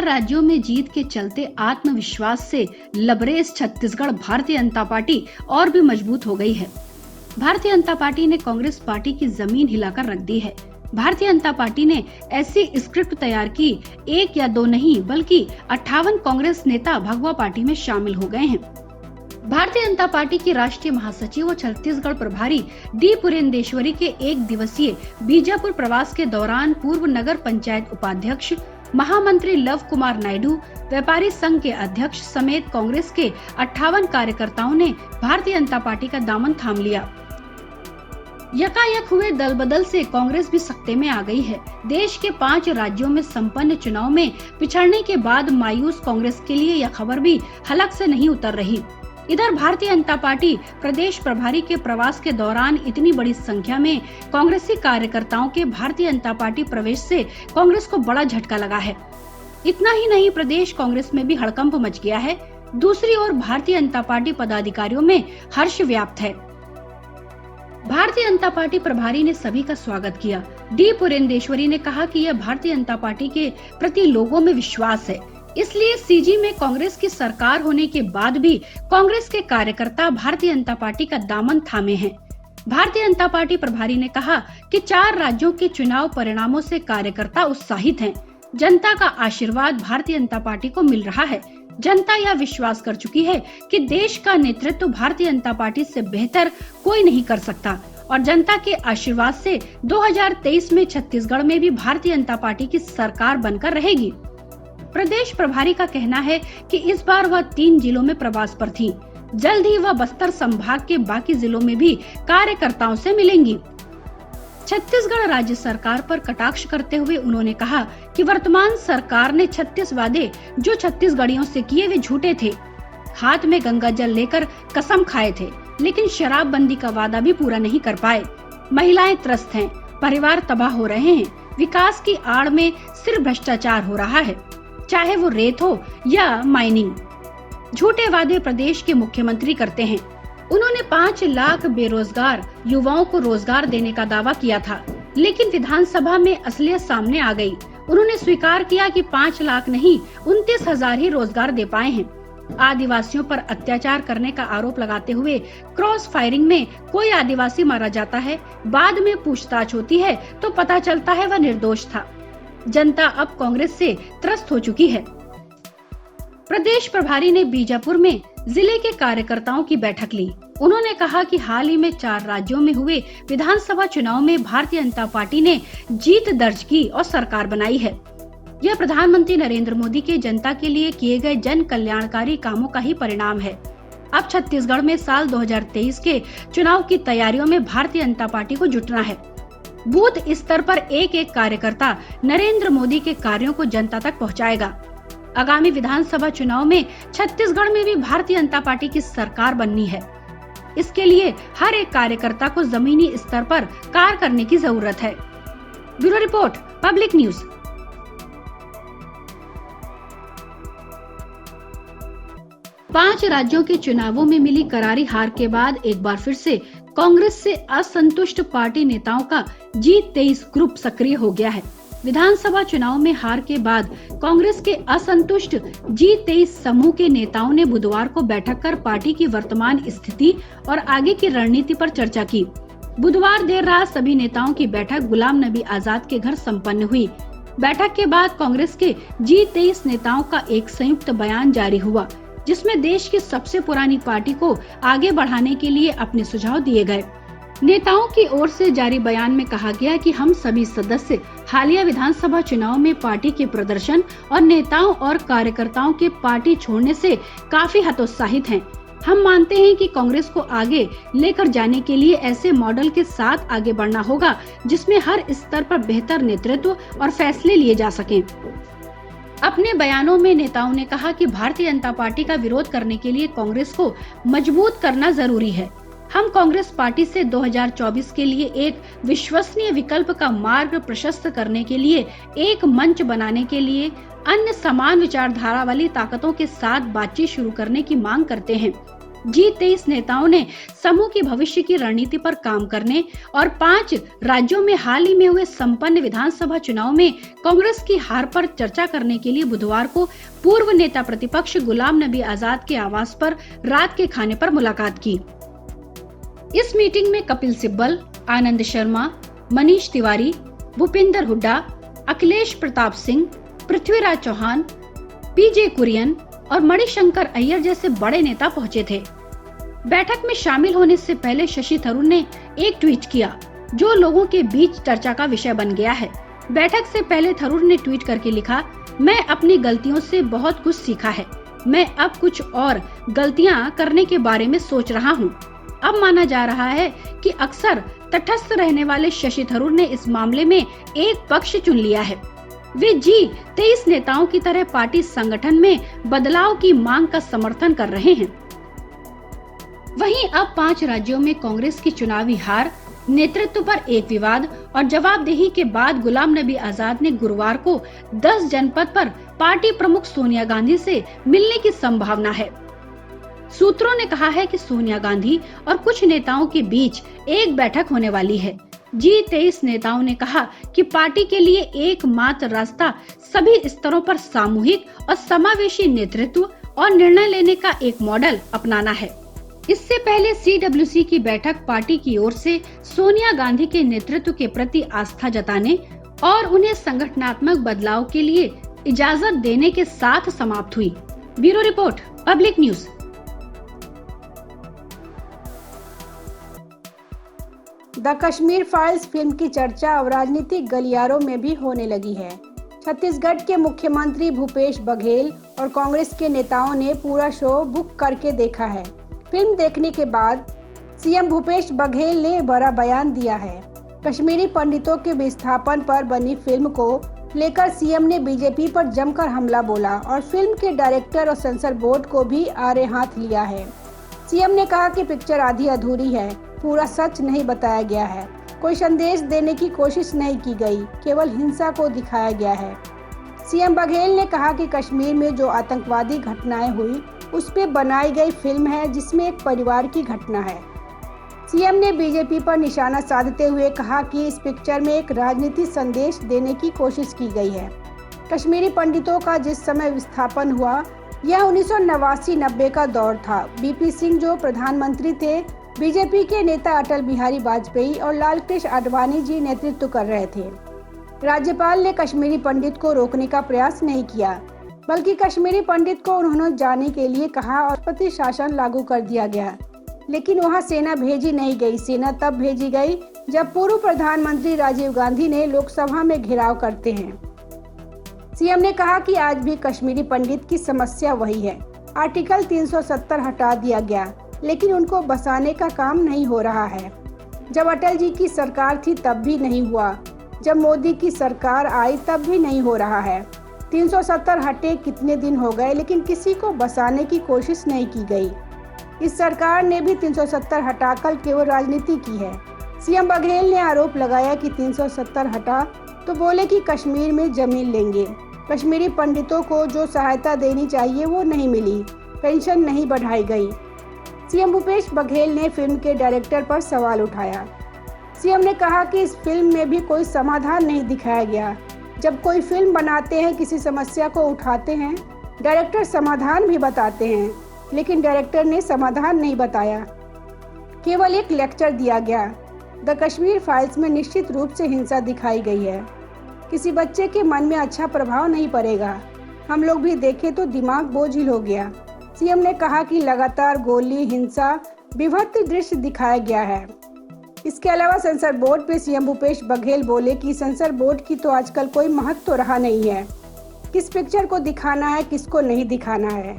4 राज्यों में जीत के चलते आत्मविश्वास से लबरेज छत्तीसगढ़ भारतीय जनता पार्टी और भी मजबूत हो गई है। भारतीय जनता पार्टी ने कांग्रेस पार्टी की जमीन हिलाकर रख दी है। भारतीय जनता पार्टी ने ऐसी स्क्रिप्ट तैयार की, 1 या 2 नहीं बल्कि 58 कांग्रेस नेता भगवा पार्टी में शामिल हो गए हैं। भारतीय जनता पार्टी की राष्ट्रीय महासचिव और छत्तीसगढ़ प्रभारी डी पुरेंदेश्वरी के 1 दिवसीय बीजापुर प्रवास के दौरान पूर्व नगर पंचायत उपाध्यक्ष, महामंत्री लव कुमार नायडू, व्यापारी संघ के अध्यक्ष समेत कांग्रेस के 58 कार्यकर्ताओं ने भारतीय जनता पार्टी का दामन थाम लिया। यकायक हुए दल बदल से कांग्रेस भी सत्ते में आ गई है। देश के 5 राज्यों में संपन्न चुनाव में पिछड़ने के बाद मायूस कांग्रेस के लिए यह खबर भी हलक से नहीं उतर रही। इधर भारतीय जनता पार्टी प्रदेश प्रभारी के प्रवास के दौरान इतनी बड़ी संख्या में कांग्रेसी कार्यकर्ताओं के भारतीय जनता पार्टी प्रवेश से कांग्रेस को बड़ा झटका लगा है। इतना ही नहीं, प्रदेश कांग्रेस में भी हड़कंप मच गया है। दूसरी ओर भारतीय जनता पार्टी पदाधिकारियों में हर्ष व्याप्त है। भारतीय जनता पार्टी प्रभारी ने सभी का स्वागत किया। डी पुरेंदेश्वरी ने कहा कि यह भारतीय जनता पार्टी के प्रति लोगों में विश्वास है, इसलिए सीजी में कांग्रेस की सरकार होने के बाद भी कांग्रेस के कार्यकर्ता भारतीय जनता पार्टी का दामन थामे हैं। भारतीय जनता पार्टी प्रभारी ने कहा कि 4 राज्यों के चुनाव परिणामों से कार्यकर्ता उत्साहित हैं। जनता का आशीर्वाद भारतीय जनता पार्टी को मिल रहा है। जनता यह विश्वास कर चुकी है कि देश का नेतृत्व भारतीय जनता पार्टी से बेहतर कोई नहीं कर सकता और जनता के आशीर्वाद से 2023 में छत्तीसगढ़ में भी भारतीय जनता पार्टी की सरकार बनकर रहेगी। प्रदेश प्रभारी का कहना है कि इस बार वह 3 जिलों में प्रवास पर थी। जल्द ही वह बस्तर संभाग के बाकी जिलों में भी कार्यकर्ताओं से मिलेंगी। छत्तीसगढ़ राज्य सरकार पर कटाक्ष करते हुए उन्होंने कहा कि वर्तमान सरकार ने 36 वादे जो छत्तीसगढ़ियों से किए वे झूठे थे। हाथ में गंगा जल लेकर कसम खाए थे, लेकिन शराबबंदी का वादा भी पूरा नहीं कर पाए। महिलाएं त्रस्त हैं, परिवार तबाह हो रहे हैं। विकास की आड़ में सिर्फ भ्रष्टाचार हो रहा है, चाहे वो रेत हो या माइनिंग। झूठे वादे प्रदेश के मुख्यमंत्री करते हैं। उन्होंने 5 लाख बेरोजगार युवाओं को रोजगार देने का दावा किया था, लेकिन विधानसभा में असलियत सामने आ गई। उन्होंने स्वीकार किया कि 5 लाख नहीं 29,000 ही रोजगार दे पाए हैं। आदिवासियों पर अत्याचार करने का आरोप लगाते हुए क्रॉस फायरिंग में कोई आदिवासी मारा जाता है, बाद में पूछताछ होती है तो पता चलता है वह निर्दोष था। जनता अब कांग्रेस से त्रस्त हो चुकी है। प्रदेश प्रभारी ने बीजापुर में जिले के कार्यकर्ताओं की बैठक ली। उन्होंने कहा कि हाल ही में 4 राज्यों में हुए विधानसभा चुनाव में भारतीय जनता पार्टी ने जीत दर्ज की और सरकार बनाई है। यह प्रधानमंत्री नरेंद्र मोदी के जनता के लिए किए गए जन कल्याणकारी कामों का ही परिणाम है। अब छत्तीसगढ़ में साल 2023 के चुनाव की तैयारियों में भारतीय जनता पार्टी को जुटना है। बूथ स्तर पर एक कार्यकर्ता नरेंद्र मोदी के कार्यों को जनता तक पहुंचाएगा। आगामी विधानसभा चुनाव में छत्तीसगढ़ में भी भारतीय जनता पार्टी की सरकार बननी है। इसके लिए हर एक कार्यकर्ता को जमीनी स्तर पर कार्य करने की जरूरत है। Bureau report, public news. पांच राज्यों के चुनावों में मिली करारी हार के बाद एक बार फिर से कांग्रेस से असंतुष्ट पार्टी नेताओं का G23 ग्रुप सक्रिय हो गया है। विधानसभा चुनाव में हार के बाद कांग्रेस के असंतुष्ट G23 समूह के नेताओं ने बुधवार को बैठक कर पार्टी की वर्तमान स्थिति और आगे की रणनीति पर चर्चा की। बुधवार देर रात सभी नेताओं की बैठक गुलाम नबी आजाद के घर संपन्न हुई। बैठक के बाद कांग्रेस के G23 नेताओं का एक संयुक्त बयान जारी हुआ, जिसमें देश की सबसे पुरानी पार्टी को आगे बढ़ाने के लिए अपने सुझाव दिए गए। नेताओं की ओर से जारी बयान में कहा गया कि हम सभी सदस्य हालिया विधानसभा चुनाव में पार्टी के प्रदर्शन और नेताओं और कार्यकर्ताओं के पार्टी छोड़ने से काफी हतोत्साहित हैं। हम मानते हैं कि कांग्रेस को आगे लेकर जाने के लिए ऐसे मॉडल के साथ आगे बढ़ना होगा जिसमें हर स्तर पर बेहतर नेतृत्व और फैसले लिए जा सकें। अपने बयानों में नेताओं ने कहा कि भारतीय जनता पार्टी का विरोध करने के लिए कांग्रेस को मजबूत करना जरूरी है। हम कांग्रेस पार्टी से 2024 के लिए एक विश्वसनीय विकल्प का मार्ग प्रशस्त करने के लिए एक मंच बनाने के लिए अन्य समान विचारधारा वाली ताकतों के साथ बातचीत शुरू करने की मांग करते हैं। G23 नेताओं ने समूह की भविष्य की रणनीति पर काम करने और 5 राज्यों में हाल ही में हुए संपन्न विधानसभा चुनाव में कांग्रेस की हार पर चर्चा करने के लिए बुधवार को पूर्व नेता प्रतिपक्ष गुलाम नबी आजाद के आवास पर रात के खाने पर मुलाकात की। इस मीटिंग में कपिल सिब्बल, आनंद शर्मा, मनीष तिवारी, भूपिंदर हुड्डा, अखिलेश प्रताप सिंह, पृथ्वीराज चौहान, पीजे कुरियन और मणिशंकर अय्यर जैसे बड़े नेता पहुंचे थे। बैठक में शामिल होने से पहले शशि थरूर ने एक ट्वीट किया जो लोगों के बीच चर्चा का विषय बन गया है। बैठक से पहले थरूर ने ट्वीट करके लिखा, मैं अपनी गलतियों से बहुत कुछ सीखा है। मैं अब कुछ और गलतियां करने के बारे में सोच रहा हूँ। अब माना जा रहा है कि अक्सर तटस्थ रहने वाले शशि थरूर ने इस मामले में एक पक्ष चुन लिया है। वे G23 नेताओं की तरह पार्टी संगठन में बदलाव की मांग का समर्थन कर रहे हैं। वहीं अब 5 राज्यों में कांग्रेस की चुनावी हार, नेतृत्व पर एक विवाद और जवाबदेही के बाद गुलाम नबी आजाद ने गुरुवार को 10 जनपद पर पार्टी प्रमुख सोनिया गांधी से मिलने की संभावना है। सूत्रों ने कहा है कि सोनिया गांधी और कुछ नेताओं के बीच एक बैठक होने वाली है। G23 नेताओं ने कहा कि पार्टी के लिए एकमात्र रास्ता सभी स्तरों पर सामूहिक और समावेशी नेतृत्व और निर्णय लेने का एक मॉडल अपनाना है। इससे पहले CWC की बैठक पार्टी की ओर से सोनिया गांधी के नेतृत्व के प्रति आस्था जताने और उन्हें संगठनात्मक बदलाव के लिए इजाजत देने के साथ समाप्त हुई। Bureau report, public news. The Kashmir files film की चर्चा अब राजनीतिक गलियारों में भी होने लगी है। छत्तीसगढ़ के मुख्यमंत्री भूपेश बघेल और कांग्रेस के नेताओं ने पूरा शो बुक करके देखा है। फिल्म देखने के बाद सीएम भूपेश बघेल ने बड़ा बयान दिया है। कश्मीरी पंडितों के विस्थापन पर बनी फिल्म को लेकर सीएम ने बीजेपी पर जमकर हमला बोला और फिल्म के डायरेक्टर और सेंसर बोर्ड को भी आड़े हाथ लिया है। सीएम ने कहा कि पिक्चर आधी अधूरी है, पूरा सच नहीं बताया गया है, कोई संदेश देने की कोशिश नहीं की गई, केवल हिंसा को दिखाया गया है। सीएम बघेल ने कहा कि कश्मीर में जो आतंकवादी घटनाएं हुई उस पे बनाई गई फिल्म है जिसमें एक परिवार की घटना है। सीएम ने बीजेपी पर निशाना साधते हुए कहा कि इस पिक्चर में एक राजनीतिक संदेश देने की कोशिश की गई है। कश्मीरी पंडितों का जिस समय विस्थापन हुआ यह 1989-90 का दौर था। बीपी सिंह जो प्रधानमंत्री थे, बीजेपी के नेता अटल बिहारी वाजपेयी और लाल कृष्ण आडवाणी जी नेतृत्व कर रहे थे। राज्यपाल ने कश्मीरी पंडित को रोकने का प्रयास नहीं किया, बल्कि कश्मीरी पंडित को उन्होंने जाने के लिए कहा और राष्ट्रपति शासन लागू कर दिया गया। लेकिन वहां सेना भेजी नहीं गई। सेना तब भेजी गई जब पूर्व प्रधानमंत्री राजीव गांधी ने लोकसभा में घेराव करते हैं। सीएम ने कहा कि आज भी कश्मीरी पंडित की समस्या वही है। आर्टिकल 370 हटा दिया गया, लेकिन उनको बसाने का काम नहीं हो रहा है। जब अटल जी की सरकार थी तब भी नहीं हुआ, जब मोदी की सरकार आई तब भी नहीं हो रहा है। 370 हटे कितने दिन हो गए, लेकिन किसी को बसाने की कोशिश नहीं की गई। इस सरकार ने भी 370 हटाकर केवल राजनीति की है। सीएम बघेल ने आरोप लगाया कि 370 हटा तो बोले कि कश्मीर में जमीन लेंगे। कश्मीरी पंडितों को जो सहायता देनी चाहिए वो नहीं मिली, पेंशन नहीं बढ़ाई गई। सीएम भूपेश बघेल ने फिल्म के डायरेक्टर पर सवाल उठाया। सीएम ने कहा कि इस फिल्म में भी कोई समाधान नहीं दिखाया गया। जब कोई फिल्म बनाते हैं, किसी समस्या को उठाते हैं, डायरेक्टर समाधान भी बताते हैं, लेकिन डायरेक्टर ने समाधान नहीं बताया, केवल एक लेक्चर दिया गया। द कश्मीर फाइल्स में निश्चित रूप से हिंसा दिखाई गई है। किसी बच्चे के मन में अच्छा प्रभाव नहीं पड़ेगा। हम लोग भी देखें तो दिमाग बोझिल हो गया। सीएम ने कहा कि लगातार गोली, हिंसा, विभत्स दृश्य दिखाया गया है। इसके अलावा सेंसर बोर्ड पे सीएम भूपेश बघेल बोले कि सेंसर बोर्ड की तो आजकल कोई महत्व तो रहा नहीं है। किस पिक्चर को दिखाना है, किसको नहीं दिखाना है,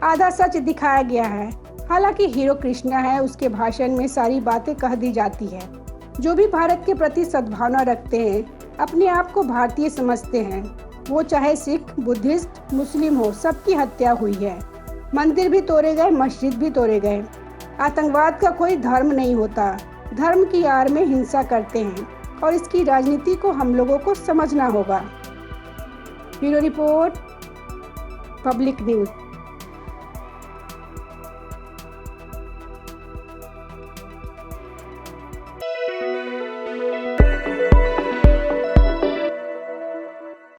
आधा सच दिखाया गया है। हालांकि हीरो कृष्णा है, उसके भाषण में सारी बातें कह दी जाती है। जो भी भारत के प्रति सद्भावना रखते हैं, अपने आप को भारतीय समझते हैं, वो चाहे सिख, बुद्धिस्ट, मुस्लिम हो, सबकी हत्या हुई है। मंदिर भी तोड़े गए, मस्जिद भी तोड़े गए। आतंकवाद का कोई धर्म नहीं होता। धर्म की आड़ में हिंसा करते हैं और इसकी राजनीति को हम लोगों को समझना होगा। Bureau report, public news.